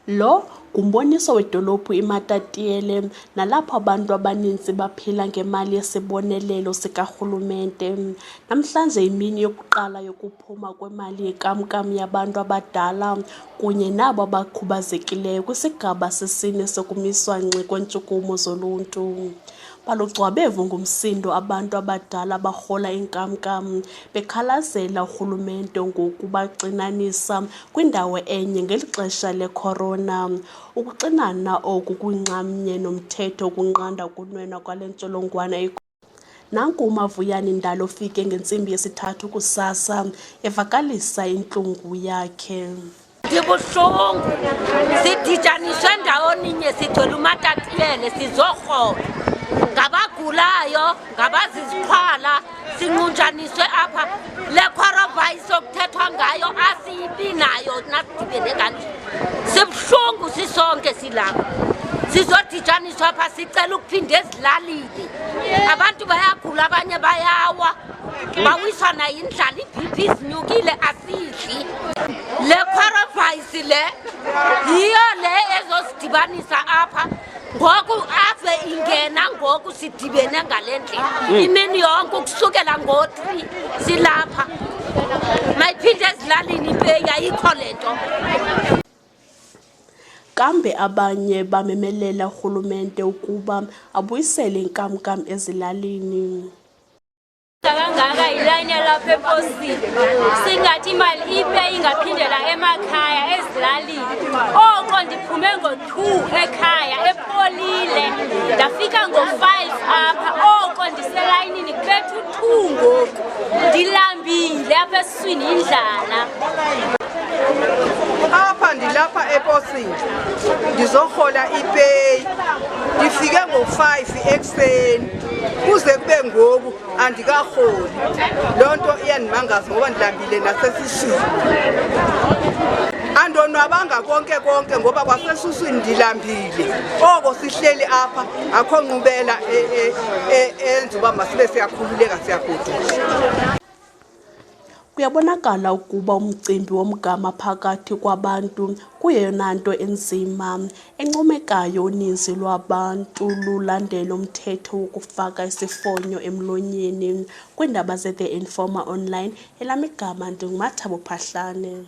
Lo ngumboniso wedolophu iMatatiele nalapho abantu abaninzi baphila ngemali yesibonelelo sikarhulumente. Namhlanje imini yokuqala yokuphuma kwemali yenkamnkam yabantu abadala kunye nabo abakhubazekileyo kwisigaba sesine sokumiswa ngxi kweentshukumo zoluntu. Balugcwabevu ngumsindo abantu abadala abarhola inkamnkam bekhalazela urhulumente ngokubaxinanisa kwindawo enye ngeli xesha le-corona. Ukuxinana oku kunxamnye nomthetho ukunqanda ukunwenwa kwale ntsholongwane. Nanku uMavuyani Ndala ofike ngentsimbi yesithathu kusasa evakalisa intlungu yakhe. Ndibuhlungu, sidityaniswe ndawoninye sigcwele uMatatiele sizorhola. Ngabagulayo, ngabazizikhwala, sinqunjaniswe apha. Le coronavirus okuthethwa ngayo asiyibi nayo nasidibene kanje. Sibuhlungu sisonke silapha. Sizodityaniswa apha sicela ukuphinda ezilalini. Abantu bayagula, abanye bayawa. Bawiswa nayindlala, i-BP zinyukile asidli. Le coronavirus le yiyo le ezosidibanisa apha. Ngoku ave ingena ngoku sidibene ngale ndlela. Imini yonke ukusukela ngo-3 silapha. Mayiphinde ezilalini ipeyi ayikho le nto. Kambe abanye bamemelela urhulumente ukuba abuyisele inkamnkam ezilalini. Kangaka ilayini yalapha eposini singathi imali ipeyi ingaphindela emakhaya ezilalini. Oko ndiphume ngo-2 ekhaya ePolile ndafika ngo-5 apha. Oko ndiselayinini kubetha u-2 ngoku ndilambile apha esiswini indlala. Apha ndilapha eposini ndizorhola ipeyi, ndifike ngo-5 ekuseni kuze kube ngoku andikarholi. Loo nto iyandimangaza ngoba ndilambile nasesiswini. Andonwabanga konke ngoba kwasesuswini ndilambile. Oko sihleli apha akho nqubela enza uba masibe siyakhululeka siyagodusha. Kuyabonakala ukuba umcimbi womgama phakathi kwabantu kuyeyona nto enzima encomekayo. Uninzi lwabantu lulandela umthetho wokufaka isifonyo emlonyeni. Kwiindaba ze-The Informer Online, elam igama ndinguMathabo Phahlane.